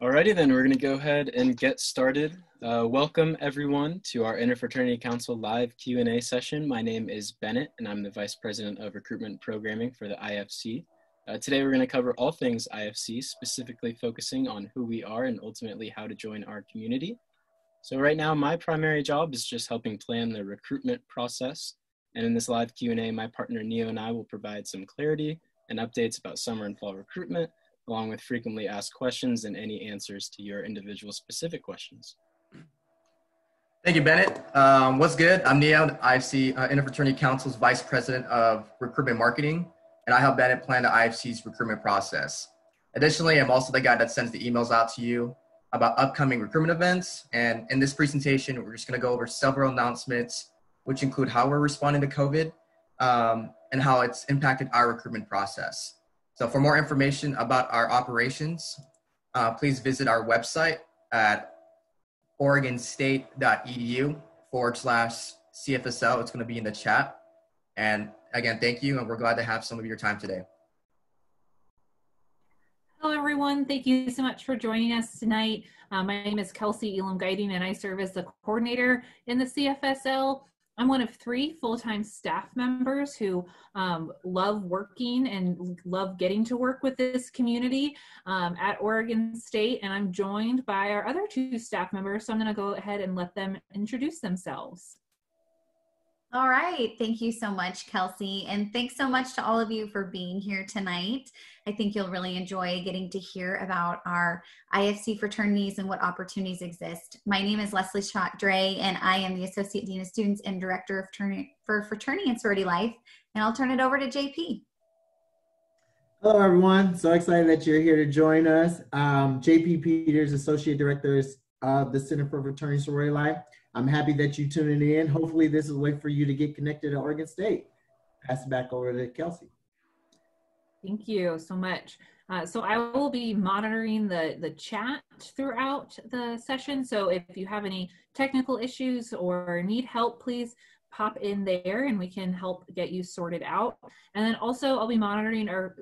Alrighty then, we're going to go ahead and get started. Welcome everyone to our Interfraternity Council live Q&A session. My name is Bennett and I'm the Vice President of Recruitment Programming for the IFC. Today we're going to cover all things IFC, specifically focusing on who we are and ultimately how to join our community. So right now my primary job is just helping plan the recruitment process. And in this live Q&A, my partner Neo and I will provide some clarity and updates about summer and fall recruitment, along with frequently asked questions and any answers to your individual specific questions. Thank you, Bennett. What's good? I'm Neo, IFC Interfraternity Council's Vice President of Recruitment Marketing, and I help Bennett plan the IFC's recruitment process. Additionally, I'm also the guy that sends the emails out to you about upcoming recruitment events. And in this presentation, we're just gonna go over several announcements, which include how we're responding to COVID and how it's impacted our recruitment process. So for more information about our operations, please visit our website at oregonstate.edu/CFSL. It's going to be in the chat. And again, thank you. And we're glad to have some of your time today. Hello, everyone. Thank you so much for joining us tonight. My name is Kelsey Elam Guiding, and I serve as the coordinator in the CFSL. I'm one of 3 full-time staff members who love working and love getting to work with this community at Oregon State, and I'm joined by our other 2 staff members, so I'm going to go ahead and let them introduce themselves. All right. Thank you so much, Kelsey. And thanks so much to all of you for being here tonight. I think you'll really enjoy getting to hear about our IFC fraternities and what opportunities exist. My name is Leslie Schott-Dre, and I am the Associate Dean of Students and Director of for Fraternity and Sorority Life. And I'll turn it over to JP. Hello, everyone. So excited that you're here to join us. JP Peters, Associate Director of the Center for Fraternity and Sorority Life. I'm happy that you're tuning in. Hopefully this is a way for you to get connected to Oregon State. Pass it back over to Kelsey. Thank you so much. So I will be monitoring the chat throughout the session. So if you have any technical issues or need help, please pop in there and we can help get you sorted out. And then also I'll be monitoring our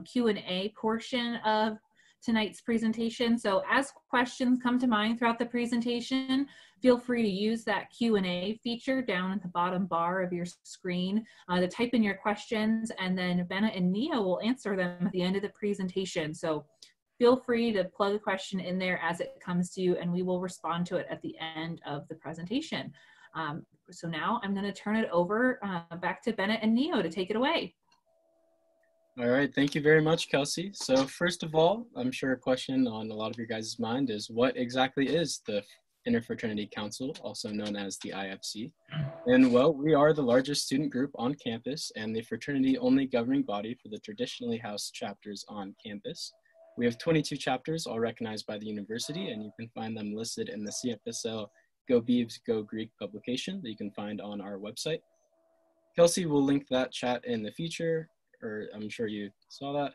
Q&A portion of tonight's presentation. So as questions come to mind throughout the presentation, feel free to use that Q&A feature down at the bottom bar of your screen to type in your questions, and then Bennett and Neo will answer them at the end of the presentation. So feel free to plug a question in there as it comes to you, and we will respond to it at the end of the presentation. So now I'm going to turn it over back to Bennett and Neo to take it away. All right, thank you very much, Kelsey. So first of all, I'm sure a question on a lot of your guys' mind is, what exactly is the Interfraternity Council, also known as the IFC? And well, we are the largest student group on campus and the fraternity-only governing body for the traditionally housed chapters on campus. We have 22 chapters, all recognized by the university, and you can find them listed in the CFSL Go Beavs, Go Greek publication that you can find on our website. Kelsey will link that chat in the future, or I'm sure you saw that.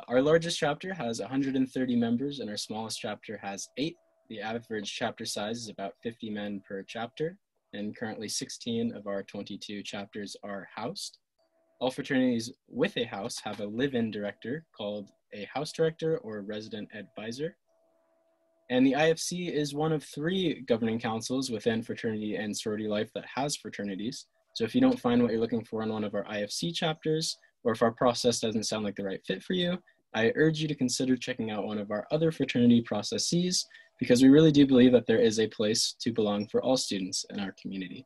Our largest chapter has 130 members and our smallest chapter has 8. The average chapter size is about 50 men per chapter, and currently 16 of our 22 chapters are housed. All fraternities with a house have a live-in director called a house director or resident advisor. And the IFC is one of 3 governing councils within fraternity and sorority life that has fraternities. So if you don't find what you're looking for in one of our IFC chapters, or if our process doesn't sound like the right fit for you, I urge you to consider checking out one of our other fraternity processes, because we really do believe that there is a place to belong for all students in our community.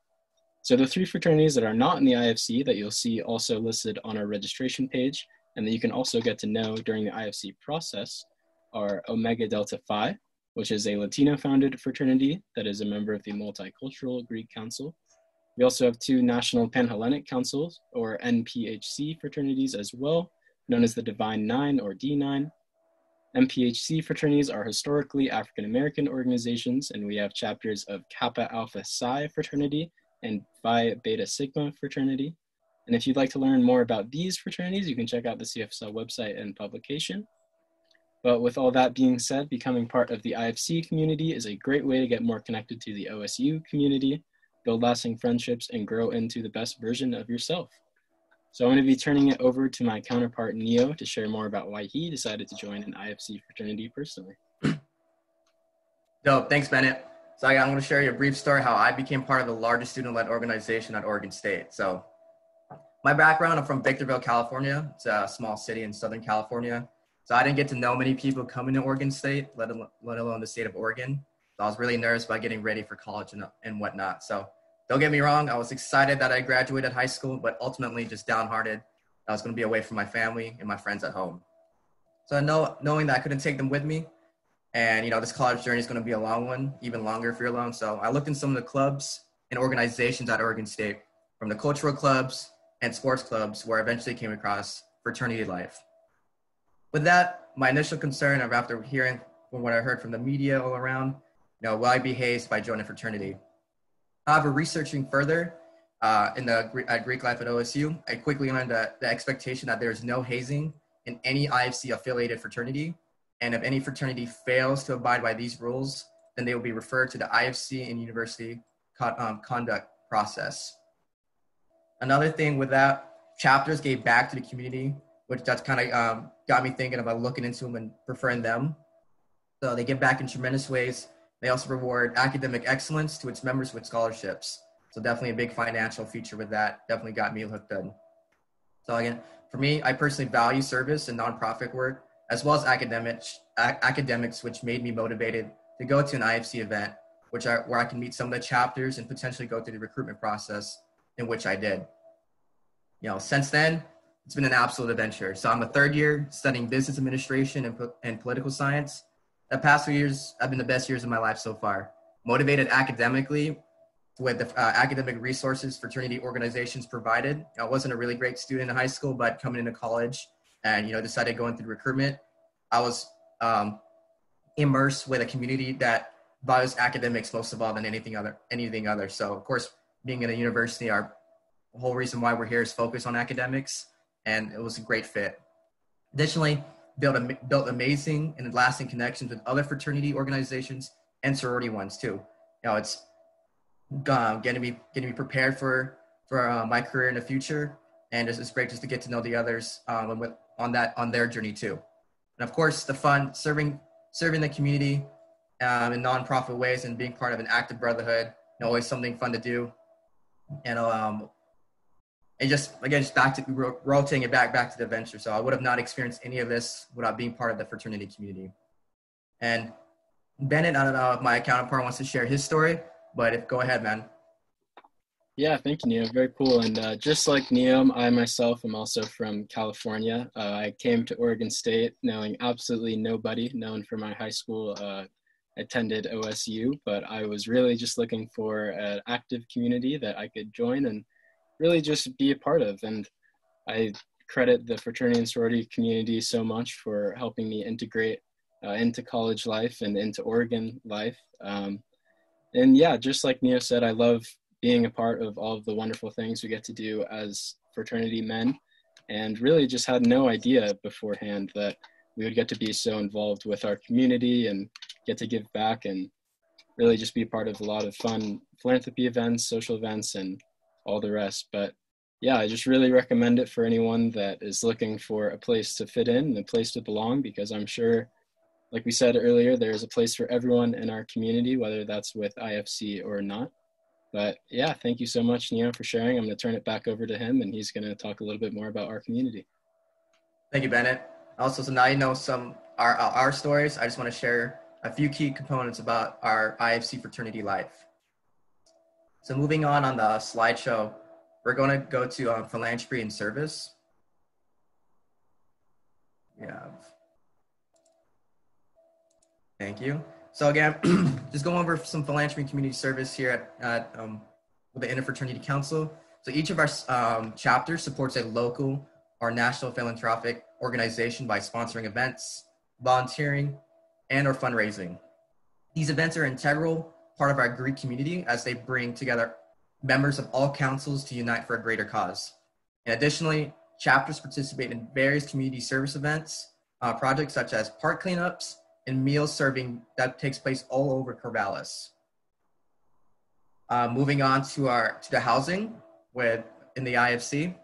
So the 3 fraternities that are not in the IFC that you'll see also listed on our registration page, and that you can also get to know during the IFC process, are Omega Delta Phi, which is a Latino-founded fraternity that is a member of the Multicultural Greek Council. We also have 2 National Panhellenic Councils, or NPHC fraternities as well, known as the Divine Nine or D9. MPHC fraternities are historically African-American organizations, and we have chapters of Kappa Alpha Psi fraternity and Phi Beta Sigma fraternity. And if you'd like to learn more about these fraternities, you can check out the CFSL website and publication. But with all that being said, becoming part of the IFC community is a great way to get more connected to the OSU community, build lasting friendships, and grow into the best version of yourself. So I'm going to be turning it over to my counterpart, Neo, to share more about why he decided to join an IFC fraternity personally. Dope. Thanks, Bennett. So I'm going to share you a brief story how I became part of the largest student-led organization at Oregon State. So my background, I'm from Victorville, California. It's a small city in Southern California. So I didn't get to know many people coming to Oregon State, let alone the state of Oregon. So I was really nervous about getting ready for college and whatnot. So don't get me wrong, I was excited that I graduated high school, but ultimately just downhearted. I was going to be away from my family and my friends at home. So knowing that I couldn't take them with me, and this college journey is going to be a long one, even longer if you're alone. So I looked in some of the clubs and organizations at Oregon State, from the cultural clubs and sports clubs, where I eventually came across fraternity life. With that, my initial concern after hearing from what I heard from the media all around, will I be hazed by joining fraternity? However, researching further at Greek life at OSU, I quickly learned that the expectation that there is no hazing in any IFC affiliated fraternity. And if any fraternity fails to abide by these rules, then they will be referred to the IFC and university conduct process. Another thing with that, chapters gave back to the community, which that's kind of got me thinking about looking into them and preferring them. So they give back in tremendous ways. They also reward academic excellence to its members with scholarships. So definitely a big financial feature with that. Definitely got me hooked in. So again, for me, I personally value service and nonprofit work, as well as academics, which made me motivated to go to an IFC event, where I can meet some of the chapters and potentially go through the recruitment process, in which I did. Since then, it's been an absolute adventure. So I'm a third year studying business administration and political science. The past 2 years have been the best years of my life so far. Motivated academically with the academic resources fraternity organizations provided. I wasn't a really great student in high school, but coming into college and decided going through recruitment, I was immersed with a community that values academics most of all than anything other. So of course, being in a university, our whole reason why we're here is focus on academics, and it was a great fit. Additionally, built amazing and lasting connections with other fraternity organizations and sorority ones too. It's getting me prepared for my career in the future, and it's great just to get to know the others on their journey too. And of course, the fun serving the community in nonprofit ways and being part of an active brotherhood, always something fun to do. And just back to rotating it back to the adventure. So I would have not experienced any of this without being part of the fraternity community. And Bennett, I don't know if my counterpart wants to share his story, but go ahead, man. Yeah, thank you, Neo. Very cool. And just like Neo, I myself am also from California. I came to Oregon State knowing absolutely nobody, known from my high school. Attended OSU, but I was really just looking for an active community that I could join and really just be a part of. And I credit the fraternity and sorority community so much for helping me integrate into college life and into Oregon life. And yeah, just like Neo said, I love being a part of all of the wonderful things we get to do as fraternity men, and really just had no idea beforehand that we would get to be so involved with our community and get to give back and really just be a part of a lot of fun philanthropy events, social events, and all the rest. But yeah, I just really recommend it for anyone that is looking for a place to fit in and a place to belong, because I'm sure, like we said earlier, there's a place for everyone in our community, whether that's with IFC or not. But yeah, thank you so much, Neo, for sharing. I'm going to turn it back over to him, and he's going to talk a little bit more about our community. Thank you, Bennett. Also, so now you know some our stories. I just want to share a few key components about our IFC fraternity life. So moving on the slideshow, we're going to go to philanthropy and service. Yeah. Thank you. So again, just going over some philanthropy and community service here at with the Interfraternity Council. So each of our chapters supports a local or national philanthropic organization by sponsoring events, volunteering, and or fundraising. These events are an integral part of our Greek community as they bring together members of all councils to unite for a greater cause. And additionally, chapters participate in various community service events, projects such as park cleanups and meal serving that takes place all over Corvallis. Moving on to the housing in the IFC.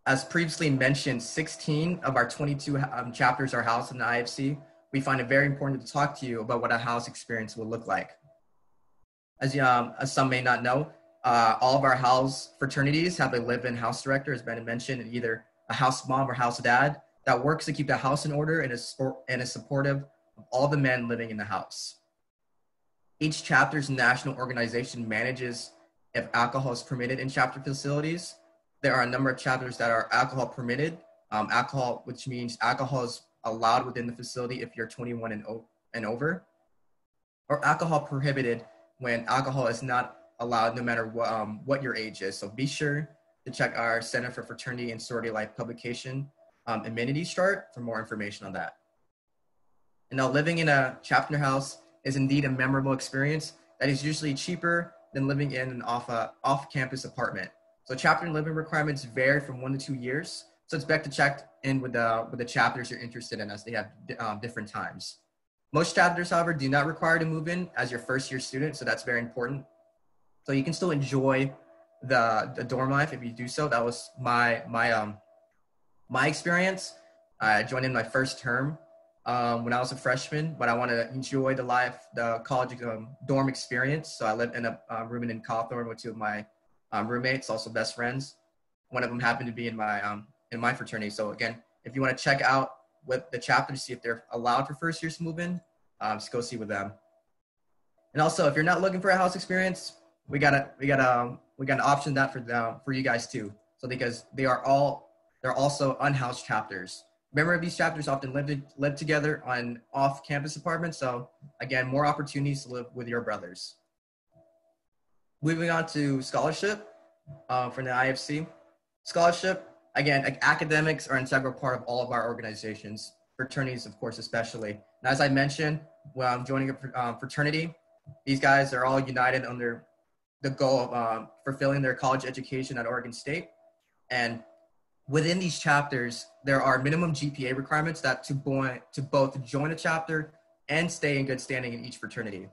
As previously mentioned, 16 of our 22 chapters are housed in the IFC, we find it very important to talk to you about what a house experience will look like. As some may not know, all of our house fraternities have a live-in house director, as Ben mentioned, and either a house mom or house dad that works to keep the house in order and is supportive of all the men living in the house. Each chapter's national organization manages if alcohol is permitted in chapter facilities. There are a number of chapters that are alcohol permitted, which means alcohol is allowed within the facility if you're 21 and over, or alcohol prohibited when alcohol is not allowed no matter what your age is. So be sure to check our Center for Fraternity and Sorority Life publication amenities chart for more information on that. And now, living in a chapter house is indeed a memorable experience that is usually cheaper than living in an off-campus apartment. So chapter and living requirements vary from 1 to 2 years. So it's best to check in with the chapters you're interested in, as they have different times. Most chapters, however, do not require to move in as your first year student, so that's very important. So you can still enjoy the dorm life if you do so. That was my experience. I joined in my first term when I was a freshman, but I wanted to enjoy the college dorm experience. So I lived in a room in Cawthorn with 2 of my roommates, also best friends. One of them happened to be in my fraternity. So again, if you want to check out with the chapter to see if they're allowed for first years to move in, just go see with them. And also, if you're not looking for a house experience, we got an option that for you guys too. So because they're also unhoused chapters. Member of these chapters often live together on off-campus apartments. So again, more opportunities to live with your brothers. Moving on to scholarship for the IFC. Scholarship, again, academics are an integral part of all of our organizations, fraternities, of course, especially. And as I mentioned, when I'm joining a fraternity, these guys are all united under the goal of fulfilling their college education at Oregon State. And within these chapters, there are minimum GPA requirements that to both join a chapter and stay in good standing in each fraternity.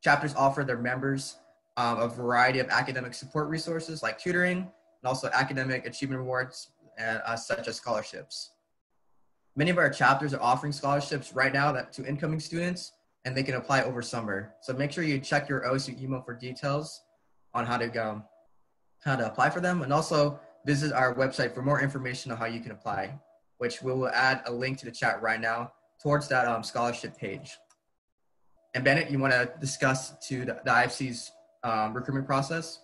Chapters offer their members a variety of academic support resources like tutoring and also academic achievement awards such as scholarships. Many of our chapters are offering scholarships right now to incoming students, and they can apply over summer. So make sure you check your OSU email for details on how to apply for them, and also visit our website for more information on how you can apply, which we will add a link to the chat right now towards that scholarship page. And Bennett, you want to discuss the IFC's recruitment process?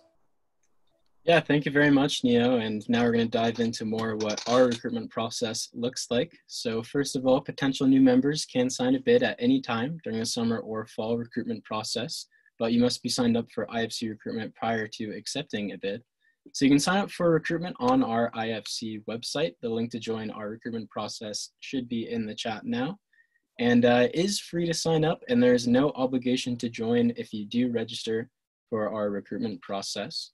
Yeah, thank you very much, Neo. And now we're going to dive into more what our recruitment process looks like. So first of all, potential new members can sign a bid at any time during the summer or fall recruitment process, but you must be signed up for IFC recruitment prior to accepting a bid. So you can sign up for recruitment on our IFC website. The link to join our recruitment process should be in the chat now, and is free to sign up, and there is no obligation to join if you do register for our recruitment process.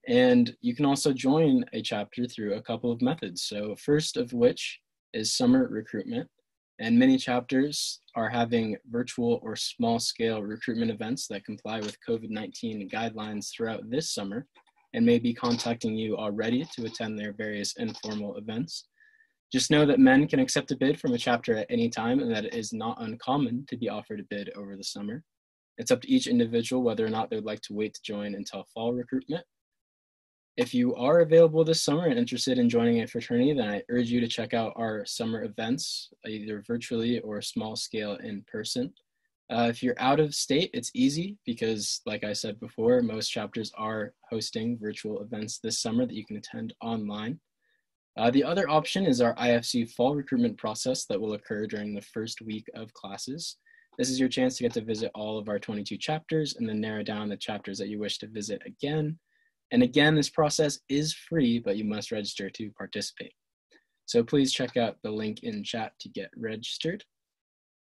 And you can also join a chapter through a couple of methods. So first of which is summer recruitment. And many chapters are having virtual or small scale recruitment events that comply with COVID-19 guidelines throughout this summer, and may be contacting you already to attend their various informal events. Just know that men can accept a bid from a chapter at any time, and that it is not uncommon to be offered a bid over the summer. It's up to each individual whether or not they would like to wait to join until fall recruitment. If you are available this summer and interested in joining a fraternity, then I urge you to check out our summer events, either virtually or small scale in person. If you're out of state, it's easy because, like I said before, most chapters are hosting virtual events this summer that you can attend online. The other option is our IFC fall recruitment process that will occur during the first week of classes. This is your chance to get to visit all of our 22 chapters and then narrow down the chapters that you wish to visit again. And again, this process is free, but you must register to participate. So please check out the link in chat to get registered.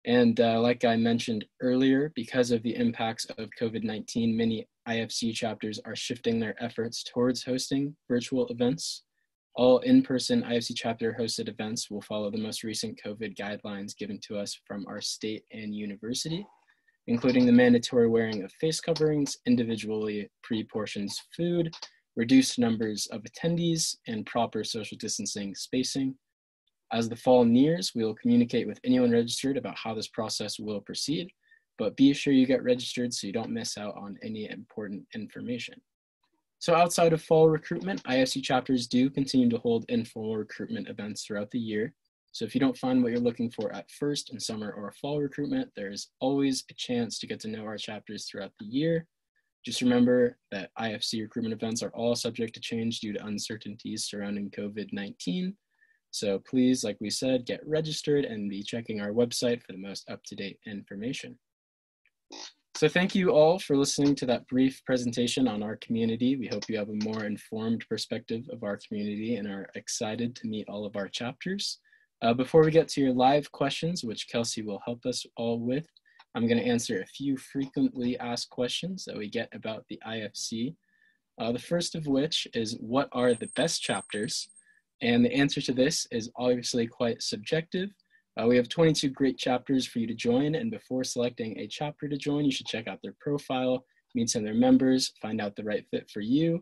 And like I mentioned earlier, because of the impacts of COVID-19, many IFC chapters are shifting their efforts towards hosting virtual events. All in-person IFC chapter hosted events will follow the most recent COVID guidelines given to us from our state and university, including the mandatory wearing of face coverings, individually pre-portioned food, reduced numbers of attendees, and proper social distancing spacing. As the fall nears, we will communicate with anyone registered about how this process will proceed, but be sure you get registered so you don't miss out on any important information. So outside of fall recruitment, IFC chapters do continue to hold informal recruitment events throughout the year. So if you don't find what you're looking for at first in summer or fall recruitment, there is always a chance to get to know our chapters throughout the year. Just remember that IFC recruitment events are all subject to change due to uncertainties surrounding COVID-19. So please, like we said, get registered and be checking our website for the most up-to-date information. So thank you all for listening to that brief presentation on our community. We hope you have a more informed perspective of our community and are excited to meet all of our chapters. Before we get to your live questions, which Kelsey will help us all with, I'm going to answer a few frequently asked questions that we get about the IFC. The first of which is, what are the best chapters? And the answer to this is obviously quite subjective. We have 22 great chapters for you to join, and before selecting a chapter to join, you should check out their profile, meet some of their members, find out the right fit for you.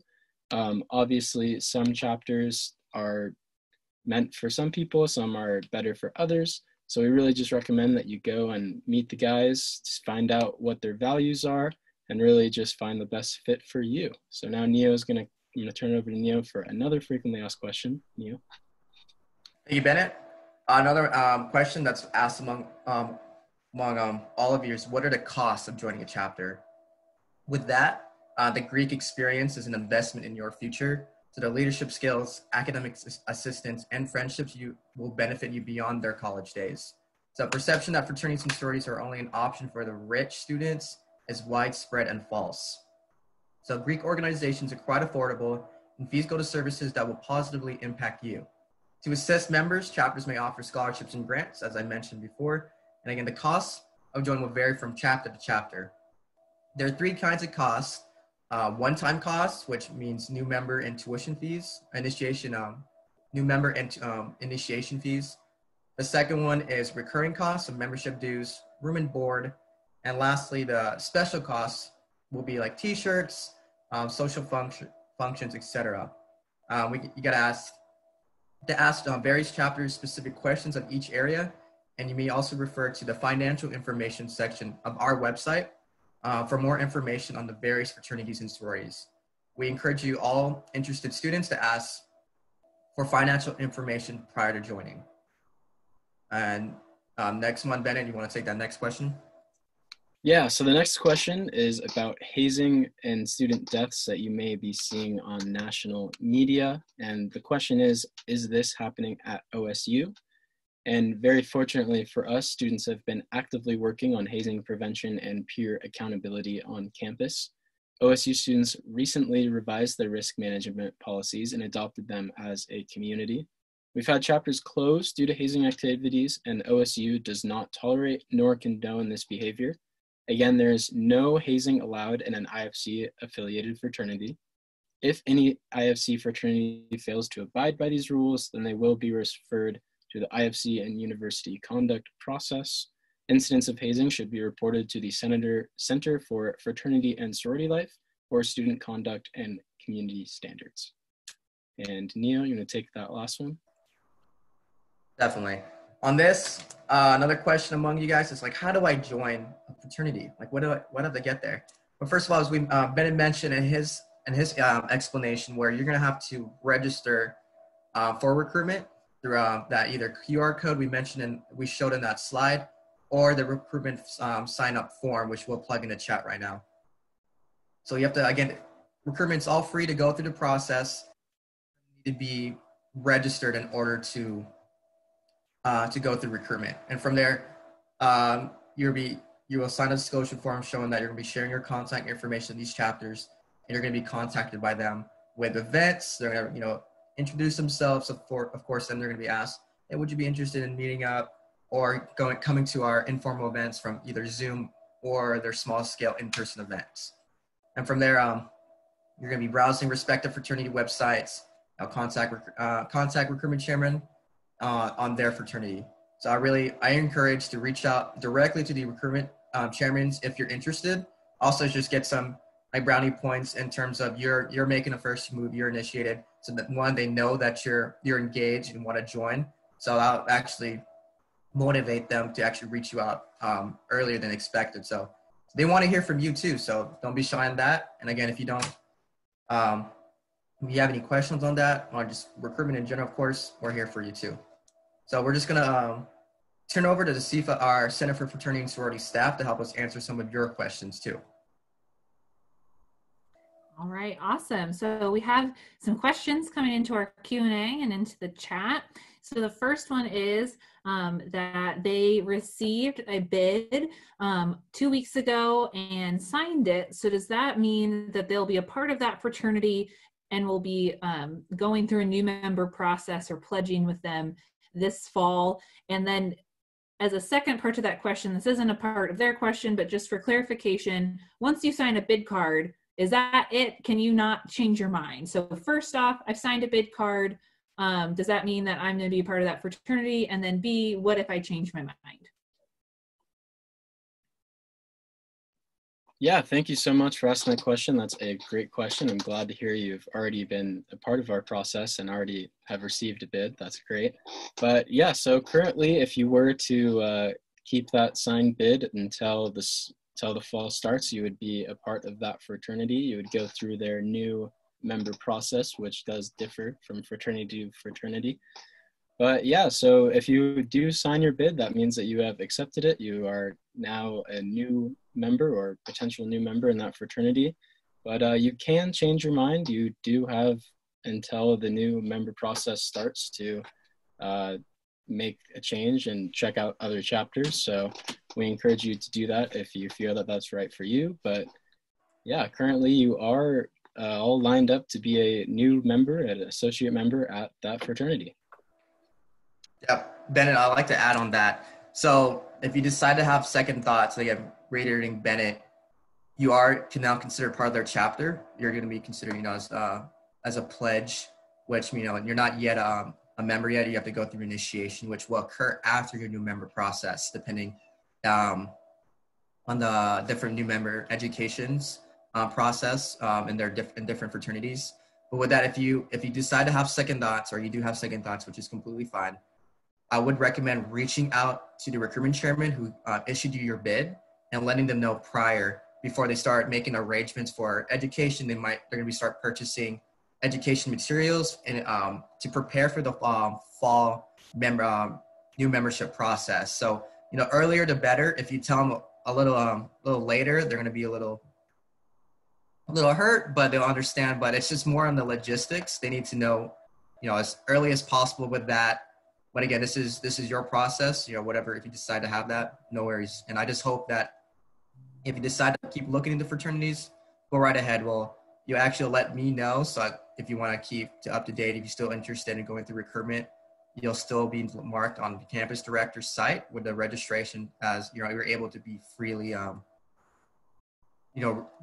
Obviously, some chapters are meant for some people, some are better for others. So we really just recommend that you go and meet the guys, just find out what their values are, and really just find the best fit for you. So now I'm gonna turn it over to Neo for another frequently asked question. Neo. Thank you, Bennett. Another question that's asked among all of you is, what are the costs of joining a chapter? With that, the Greek experience is an investment in your future. So the leadership skills, academic assistance, and friendships will benefit you beyond their college days. So perception that fraternities and sororities are only an option for the rich students is widespread and false. So Greek organizations are quite affordable, and fees go to services that will positively impact you. To assist members, chapters may offer scholarships and grants, as I mentioned before. And again, the costs of joining will vary from chapter to chapter. There are three kinds of costs. One-time costs, which means new member and tuition fees, new member and initiation fees. The second one is recurring costs of membership dues, room and board. And lastly, the special costs will be like t-shirts, social functions, etc. You gotta ask various chapters specific questions on each area, and you may also refer to the financial information section of our website for more information on the various fraternities and sororities. We encourage you all interested students to ask for financial information prior to joining. And next one, Bennett, you want to take that next question? Yeah, so the next question is about hazing and student deaths that you may be seeing on national media. And the question is this happening at OSU? And very fortunately for us, students have been actively working on hazing prevention and peer accountability on campus. OSU students recently revised their risk management policies and adopted them as a community. We've had chapters closed due to hazing activities, and OSU does not tolerate nor condone this behavior. Again, there is no hazing allowed in an IFC-affiliated fraternity. If any IFC fraternity fails to abide by these rules, then they will be referred to the IFC and University Conduct Process. Incidents of hazing should be reported to the Center for Fraternity and Sorority Life or Student Conduct and Community Standards. And Neo, you want to take that last one? Definitely. On this, another question among you guys is like, how do I join a fraternity? Like, what do I have to get there? But first of all, as Bennett mentioned in his explanation, where you're going to have to register for recruitment through that either QR code we showed in that slide, or the recruitment sign up form, which we'll plug in the chat right now. So you have to, again, recruitment's all free to go through the process. You need to be registered in order to go through recruitment. And from there, you will sign a disclosure form showing that you're going to be sharing your contact information in these chapters, and you're going to be contacted by them with events. They're going to, introduce themselves, of course, then they're going to be asked, hey, would you be interested in meeting up or coming to our informal events from either Zoom or their small scale in-person events. And from there, you're going to be browsing respective fraternity websites, contact recruitment chairman on their fraternity. So I encourage to reach out directly to the recruitment chairmen if you're interested. Also, just get some brownie points in terms of you're making a first move, you're initiated, so that one, they know that you're engaged and want to join. So that'll actually motivate them to actually reach you out earlier than expected. So they want to hear from you too. So don't be shy on that. And again, if you don't, if you have any questions on that, or just recruitment in general, of course, we're here for you too. So we're just gonna turn over to the CFA, our Center for Fraternity and Sorority staff, to help us answer some of your questions too. All right, awesome. So we have some questions coming into our Q&A and into the chat. So the first one is that they received a bid 2 weeks ago and signed it. So does that mean that they'll be a part of that fraternity and will be going through a new member process or pledging with them this fall? And then as a second part to that question, this isn't a part of their question, but just for clarification, once you sign a bid card, is that it? Can you not change your mind? So first off, I've signed a bid card. Does that mean that I'm going to be part of that fraternity? And then B, what if I change my mind? Yeah, thank you so much for asking that question. That's a great question. I'm glad to hear you've already been a part of our process and already have received a bid. That's great. But yeah, so currently, if you were to keep that signed bid until the fall starts, you would be a part of that fraternity. You would go through their new member process, which does differ from fraternity to fraternity. But yeah, so if you do sign your bid, that means that you have accepted it. You are now a new member or potential new member in that fraternity. But you can change your mind. You do have until the new member process starts to make a change and check out other chapters. So we encourage you to do that if you feel that that's right for you. But yeah, currently you are all lined up to be a new member, an associate member at that fraternity. Yep, Bennett, I'd like to add on that. So if you decide to have second thoughts, again, reiterating Bennett, you can now consider part of their chapter. You're going to be considered, as a pledge, which, you're not yet a member yet. You have to go through initiation, which will occur after your new member process, depending on the different new member educations process in different fraternities. But with that, if you decide to have second thoughts, or you do have second thoughts, which is completely fine, I would recommend reaching out to the recruitment chairman who issued you your bid and letting them know prior, before they start making arrangements for education. They're going to start purchasing education materials and to prepare for the fall new membership process. So earlier the better. If you tell them a little later, they're going to be a little hurt, but they'll understand. But it's just more on the logistics. They need to know as early as possible with that. But again, this is your process, whatever. If you decide to have that, no worries. And I just hope that if you decide to keep looking into fraternities, go right ahead. Well, you actually let me know. So if you want to keep up to date, if you're still interested in going through recruitment, you'll still be marked on the campus director's site with the registration, as you're able to be freely,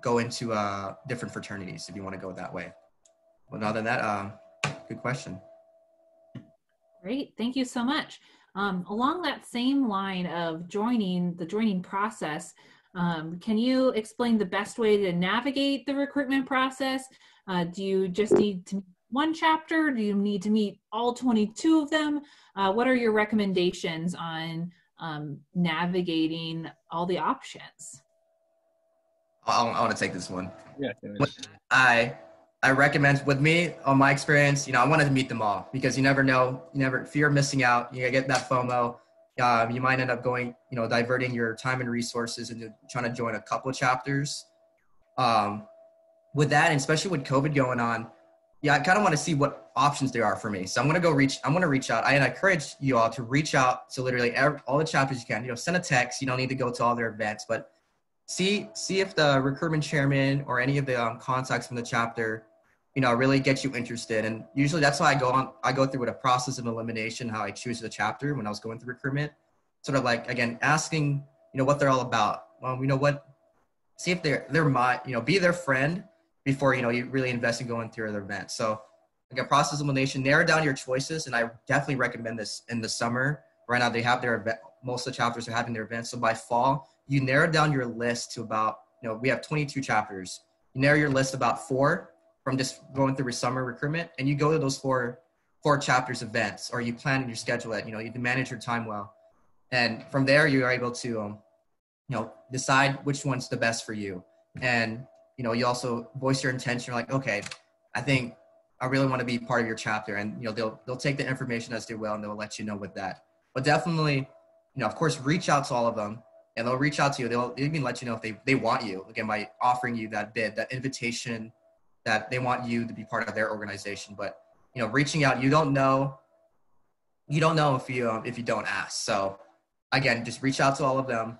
go into different fraternities if you want to go that way. But other than that, good question. Great, thank you so much. Along that same line of the joining process, can you explain the best way to navigate the recruitment process? Do you just need to meet one chapter? Do you need to meet all 22 of them? What are your recommendations on navigating all the options? I want to take this one. Yeah. I recommend, with me, on my experience, I wanted to meet them all, because you never know, fear of missing out. You get that FOMO. You might end up going, diverting your time and resources into trying to join a couple of chapters. With that, and especially with COVID going on, I kind of want to see what options there are for me. So I'm going to reach out. I encourage you all to reach out to literally all the chapters you can. Send a text. You don't need to go to all their events, but see if the recruitment chairman or any of the contacts from the chapter, really get you interested. And usually that's why I go through with a process of elimination, how I choose the chapter when I was going through recruitment. Sort of like, again, asking, what they're all about. See if they're be their friend before, you really invest in going through their events. So like a process of elimination, narrow down your choices. And I definitely recommend this in the summer. Right now they have their event. Most of the chapters are having their events. So by fall, you narrow down your list to about, we have 22 chapters. You narrow your list about 4 from just going through summer recruitment, and you go to those 4 for chapters events, or you plan your schedule it, you can manage your time well. And from there, you are able to, decide which one's the best for you. And, you also voice your intention. You're like, okay, I think I really want to be part of your chapter. And, they'll take the information as they will, and they'll let you know with that. But definitely, of course, reach out to all of them, and they'll reach out to you. They'll even let you know if they want you, again, by offering you that bid, that invitation, that they want you to be part of their organization. But, reaching out, you don't know if you don't ask. So again, just reach out to all of them.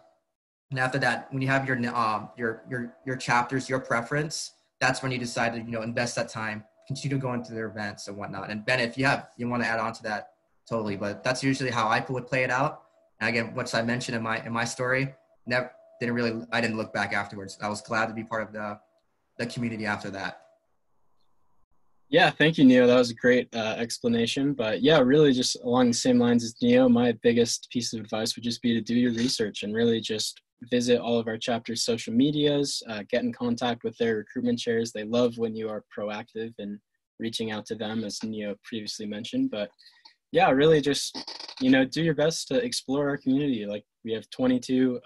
And after that, when you have your chapters, your preference, that's when you decide to, invest that time, continue going to their events and whatnot. And Ben, if you want to add on to that, totally. But that's usually how I would play it out. And again, what I mentioned in my story, I didn't look back afterwards. I was glad to be part of the community after that. Yeah, thank you, Neo. That was a great explanation. But yeah, really just along the same lines as Neo, my biggest piece of advice would just be to do your research and really just visit all of our chapters' social medias, get in contact with their recruitment chairs. They love when you are proactive and reaching out to them, as Neo previously mentioned. But yeah, really just, do your best to explore our community. Like, we have 22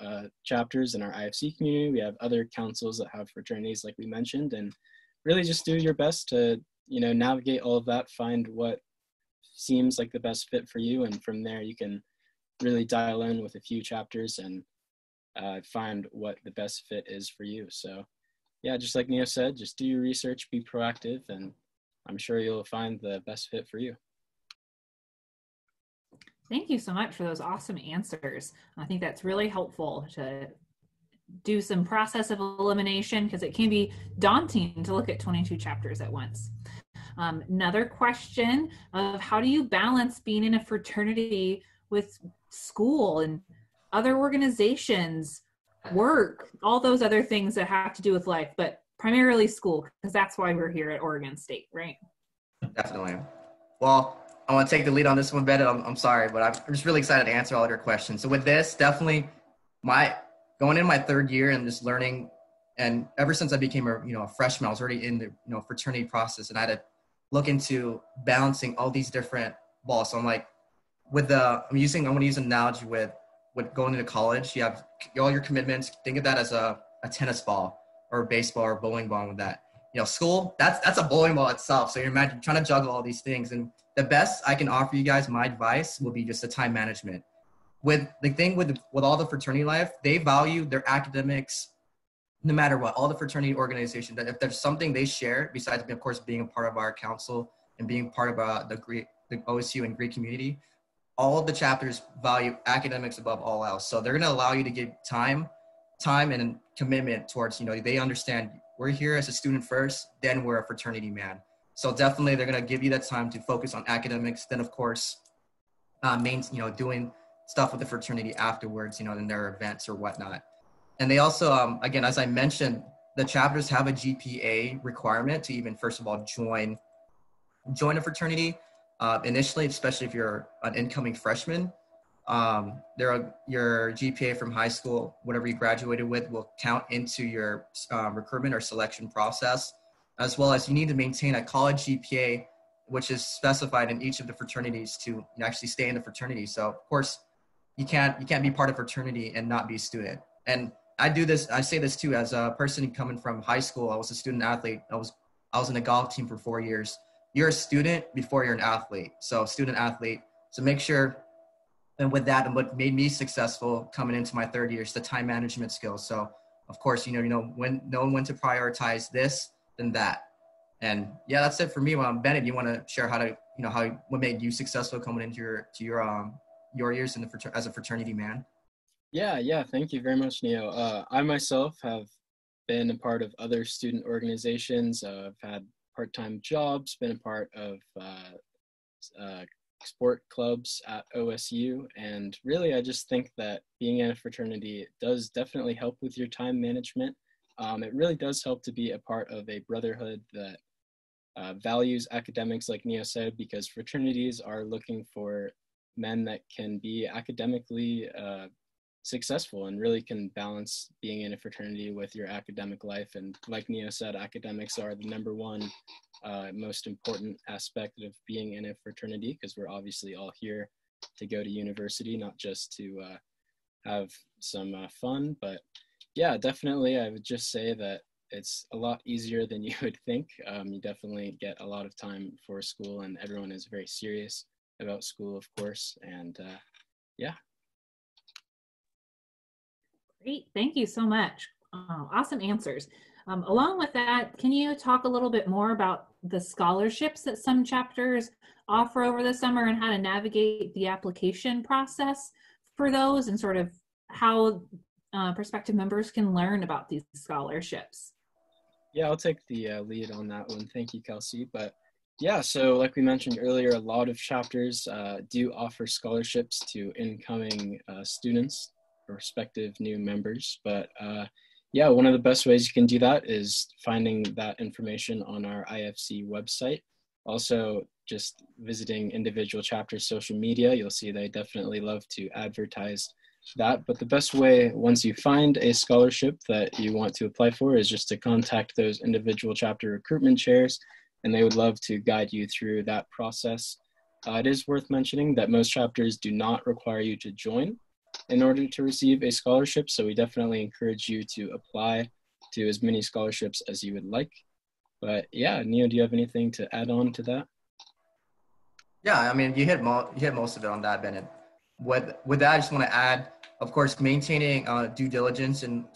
chapters in our IFC community. We have other councils that have fraternities, like we mentioned, and really just do your best to navigate all of that, find what seems like the best fit for you, and from there you can really dial in with a few chapters and find what the best fit is for you. So yeah, just like Neo said, just do your research, be proactive, and I'm sure you'll find the best fit for you. Thank you so much for those awesome answers. I think that's really helpful to do some process of elimination, because it can be daunting to look at 22 chapters at once. Another question of how do you balance being in a fraternity with school and other organizations, work, all those other things that have to do with life, but primarily school, because that's why we're here at Oregon State, right? Definitely. Well, I want to take the lead on this one, Bennett. I'm sorry, but I'm just really excited to answer all of your questions. So with this, definitely going in my third year and just learning, and ever since I became a freshman, I was already in the fraternity process, and I had to look into balancing all these different balls. So I'm like, I want to use an analogy with going into college. You have all your commitments. Think of that as a tennis ball or a baseball or a bowling ball. With that, school, that's a bowling ball itself. So you're trying to juggle all these things, and the best I can offer you guys, my advice will be just the time management. With the thing with all the fraternity life, they value their academics no matter what. All the fraternity organizations, that if there's something they share, besides of course being a part of our council and being part of the OSU and Greek community, all of the chapters value academics above all else. So they're going to allow you to give time and commitment towards, they understand we're here as a student first, then we're a fraternity man. So definitely they're going to give you that time to focus on academics. Then of course, doing stuff with the fraternity afterwards, in their events or whatnot. And they also, again, as I mentioned, the chapters have a GPA requirement to even, first of all, join a fraternity. Initially, especially if you're an incoming freshman, your GPA from high school, whatever you graduated with, will count into your recruitment or selection process, as well as you need to maintain a college GPA, which is specified in each of the fraternities to actually stay in the fraternity. So of course, you can't be part of fraternity and not be a student. And I say this too, as a person coming from high school. I was a student athlete. I was in a golf team for 4 years. You're a student before you're an athlete. So student athlete. So make sure, and with that, and what made me successful coming into my third year is the time management skills. So of course, when to prioritize this, then that. And yeah, that's it for me. Bennett, you want to share what made you successful coming into your years as a fraternity man? Yeah. Thank you very much, Neo. I myself have been a part of other student organizations. I've had part-time jobs, been a part of sport clubs at OSU. And really, I just think that being in a fraternity does definitely help with your time management. It really does help to be a part of a brotherhood that values academics, like Neo said, because fraternities are looking for men that can be academically successful and really can balance being in a fraternity with your academic life. And like Neo said, academics are the number one most important aspect of being in a fraternity, because we're obviously all here to go to university, not just to have some fun. But yeah, definitely I would just say that it's a lot easier than you would think. You definitely get a lot of time for school, and everyone is very serious about school, of course. And yeah. Great, thank you so much. Awesome answers. Along with that, can you talk a little bit more about the scholarships that some chapters offer over the summer and how to navigate the application process for those, and sort of how prospective members can learn about these scholarships? Yeah, I'll take the lead on that one. Thank you, Kelsey. But yeah, so like we mentioned earlier, a lot of chapters do offer scholarships to incoming students, prospective new members. But yeah, one of the best ways you can do that is finding that information on our IFC website. Also, just visiting individual chapters' social media, you'll see they definitely love to advertise that. But the best way, once you find a scholarship that you want to apply for, is just to contact those individual chapter recruitment chairs, and they would love to guide you through that process. It is worth mentioning that most chapters do not require you to join in order to receive a scholarship, so we definitely encourage you to apply to as many scholarships as you would like. But yeah, Neo, do you have anything to add on to that? Yeah, I mean, you hit most of it on that, Bennett. With that, I just want to add, of course, maintaining due diligence and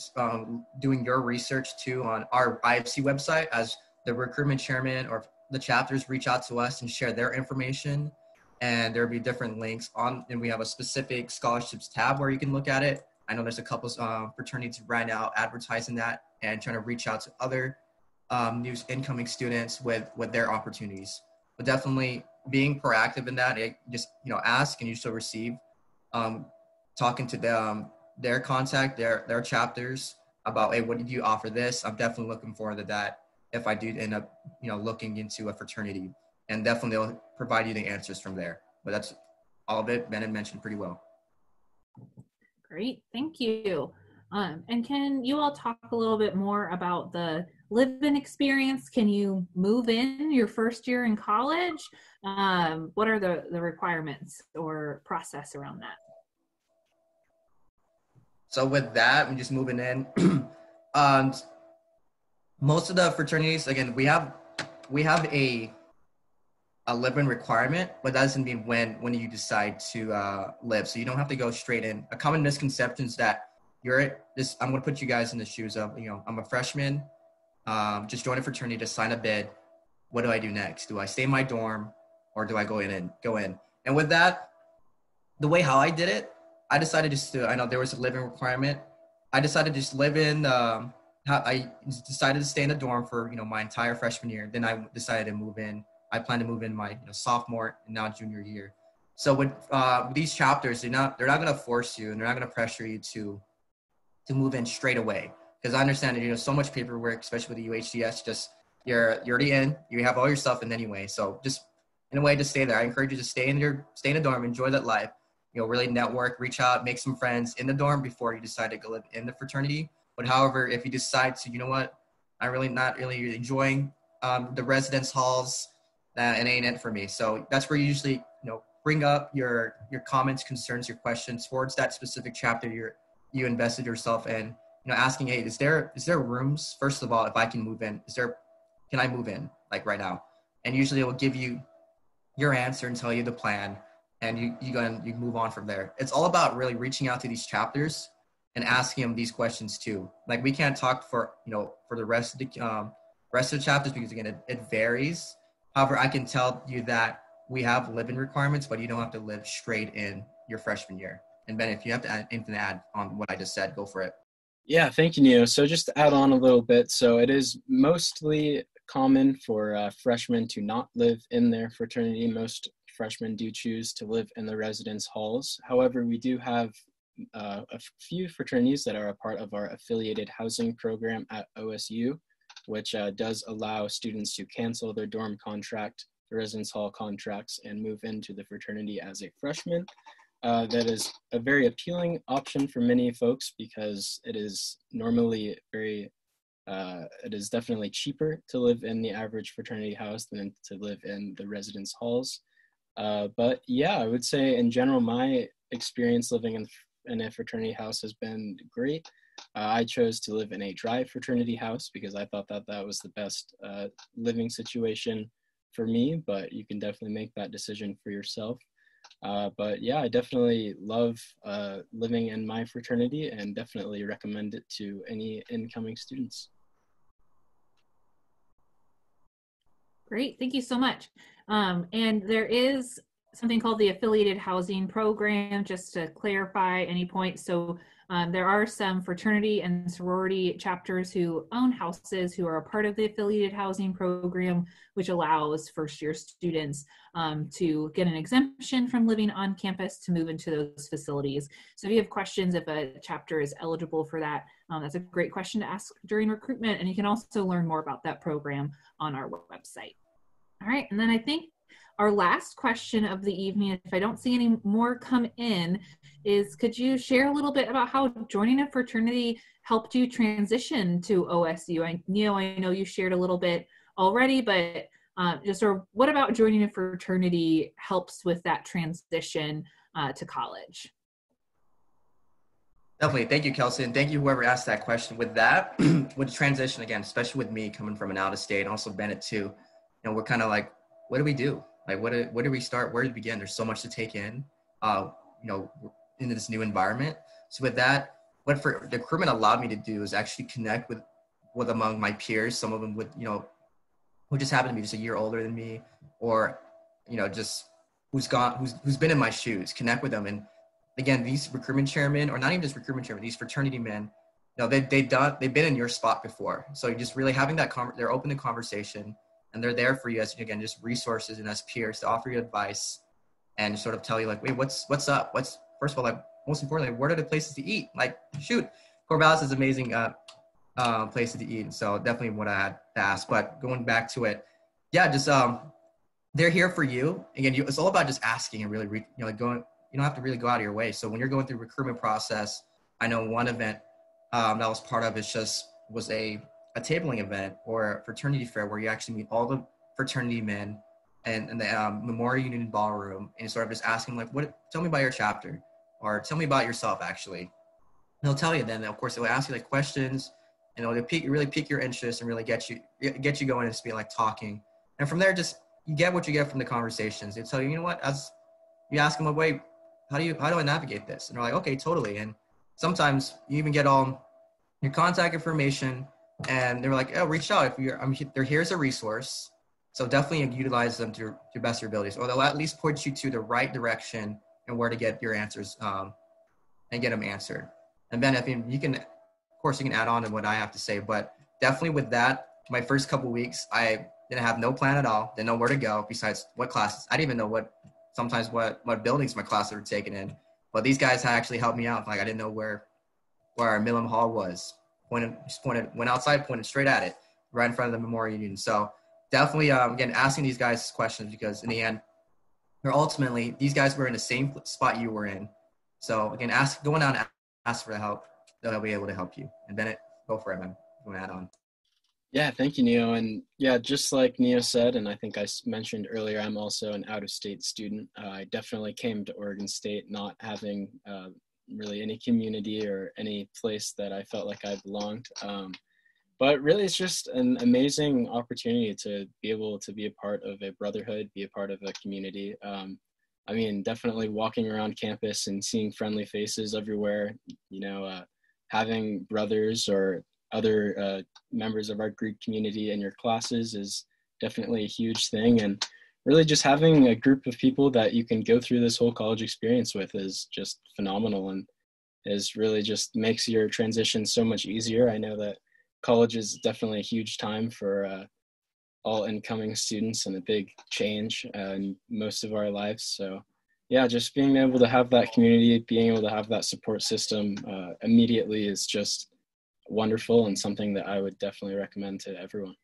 doing your research too on our IFC website, as the recruitment chairman or the chapters reach out to us and share their information, and there'll be different links on, and we have a specific scholarships tab where you can look at it. I know there's a couple fraternities right now advertising that and trying to reach out to other new incoming students with their opportunities. But definitely being proactive in that, just ask and you shall receive. Talking to them, their contact, their chapters about, hey, what did you offer this? I'm definitely looking forward to that if I do end up looking into a fraternity, and definitely they'll provide you the answers from there. But that's all of it. Bennett mentioned pretty well. Great, thank you. And can you all talk a little bit more about the live-in experience? Can you move in your first year in college? What are the requirements or process around that? So with that, I'm just moving in. Most of the fraternities, again, we have a live-in requirement, but that doesn't mean when you decide to live. So you don't have to go straight in. A common misconception is that I'm going to put you guys in the shoes of, I'm a freshman, just joined a fraternity to sign a bid. What do I do next? Do I stay in my dorm, or do I go in? And with that, the way how I did it, I decided I know there was a living requirement. I decided to just live in, I decided to stay in the dorm for, my entire freshman year. Then I decided to move in. I plan to move in my sophomore and now junior year. So with these chapters, they're not going to force you, and they're not going to pressure you to move in straight away. Because I understand that, so much paperwork, especially with the UHDS, just you're already in, you have all your stuff in anyway. So just in a way, just stay there. I encourage you to stay in the dorm, enjoy that life, really network, reach out, make some friends in the dorm before you decide to go live in the fraternity. But however, if you decide to, I'm really not really enjoying the residence halls, it ain't it for me. So that's where you usually, bring up your comments, concerns, your questions towards that specific chapter you invested yourself in, asking, hey, is there rooms? First of all, if I can move in, can I move in like right now? And usually it will give you your answer and tell you the plan, and you move on from there. It's all about really reaching out to these chapters and asking them these questions too. Like, we can't talk for the rest of the chapters, because again, it varies. However, I can tell you that we have living requirements, but you don't have to live straight in your freshman year. And Ben, if you have to add anything to add on what I just said, go for it. Yeah, thank you, Neo. So just to add on a little bit, so it is mostly common for freshmen to not live in their fraternity. Most freshmen do choose to live in the residence halls. However, we do have a few fraternities that are a part of our affiliated housing program at OSU, which does allow students to cancel their dorm contract, the residence hall contracts, and move into the fraternity as a freshman. that is a very appealing option for many folks because it is normally it is definitely cheaper to live in the average fraternity house than to live in the residence halls. But yeah, I would say in general, my experience living in a fraternity house has been great. I chose to live in a dry fraternity house because I thought that that was the best living situation for me, but you can definitely make that decision for yourself. But yeah, I definitely love living in my fraternity and definitely recommend it to any incoming students. Great, thank you so much. And there is something called the Affiliated Housing Program, just to clarify any points. So there are some fraternity and sorority chapters who own houses who are a part of the Affiliated Housing Program, which allows first-year students to get an exemption from living on campus to move into those facilities. So if you have questions if a chapter is eligible for that, that's a great question to ask during recruitment, and you can also learn more about that program on our website. All right, and then I think our last question of the evening, if I don't see any more come in, is could you share a little bit about how joining a fraternity helped you transition to OSU? Neo, I know you shared a little bit already, but just sort of what about joining a fraternity helps with that transition to college? Definitely. Thank you, Kelsey. And thank you, whoever asked that question. With that, with transition, again, especially with me coming from an out of state, and also Bennett too, you know, we're kind of like, what do we do? Like, where do we start? Where do we begin? There's so much to take in, you know, into this new environment. So with that, what for the recruitment allowed me to do is actually connect with among my peers, some of them with, you know, who just happen to be just a year older than me, or, you know, just who's been in my shoes, connect with them. And again, these recruitment chairmen, or not even just recruitment chairmen, these fraternity men, you know, they've been in your spot before. So you're just really having that, they're open to conversation, and they're there for you as, again, just resources and as peers to offer you advice and sort of tell you like, wait, what's up? First of all, like, most importantly, where are the places to eat? Like, shoot, Corvallis is amazing places to eat. So definitely what I had to ask, but going back to it, yeah, just, they're here for you. Again, it's all about just asking and really, you know, like going, you don't have to really go out of your way. So when you're going through recruitment process, I know one event that I was part of was a tabling event or a fraternity fair where you actually meet all the fraternity men and the Memorial Union Ballroom, and sort of just ask them like, tell me about your chapter, or tell me about yourself actually. And they'll tell you. Then of course they'll ask you like questions, and they'll really pique your interest and really get you going and just be like talking. And from there, just you get what you get from the conversations. They tell you, you know what, as you ask them, like, wait, how do I navigate this? And they're like, okay, totally. And sometimes you even get all your contact information, and they're like, oh, reach out if they're here as a resource. So definitely utilize them to your best of your abilities, or they'll at least point you to the right direction and where to get your answers and get them answered. And Ben, I think you can add on to what I have to say, but definitely with that, my first couple of weeks, I didn't have no plan at all. Didn't know where to go besides what classes. I didn't even know what buildings my classes were taken in. But these guys actually helped me out. Like, I didn't know where our Millam Hall was. Went outside, pointed straight at it, right in front of the Memorial Union. So definitely, again, asking these guys questions, because in the end, these guys were in the same spot you were in. So again, go down and ask for the help. They'll be able to help you. And Bennett, go for it, man. You want to add on? Yeah, thank you, Neo. And yeah, just like Neo said, and I think I mentioned earlier, I'm also an out-of-state student. I definitely came to Oregon State not having really any community or any place that I felt like I belonged. But really, it's just an amazing opportunity to be able to be a part of a brotherhood, be a part of a community. I mean, definitely walking around campus and seeing friendly faces everywhere, you know, having brothers or other members of our Greek community in your classes is definitely a huge thing. And really just having a group of people that you can go through this whole college experience with is just phenomenal, and is really just makes your transition so much easier. I know that college is definitely a huge time for all incoming students and a big change in most of our lives. So yeah, just being able to have that community, being able to have that support system immediately is just wonderful, and something that I would definitely recommend to everyone.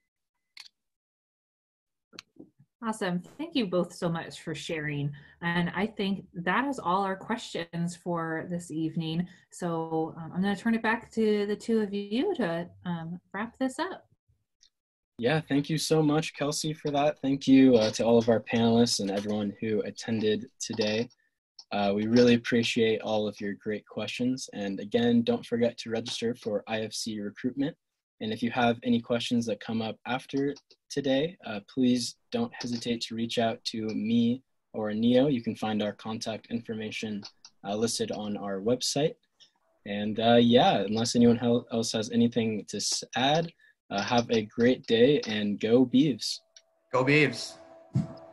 Awesome. Thank you both so much for sharing. And I think that is all our questions for this evening. So I'm going to turn it back to the two of you to wrap this up. Yeah, thank you so much, Kelsey, for that. Thank you to all of our panelists and everyone who attended today. We really appreciate all of your great questions. And again, don't forget to register for IFC recruitment. And if you have any questions that come up after today, please don't hesitate to reach out to me or Neo. You can find our contact information listed on our website. And yeah, unless anyone else has anything to add, have a great day and go Beavs. Go Beavs.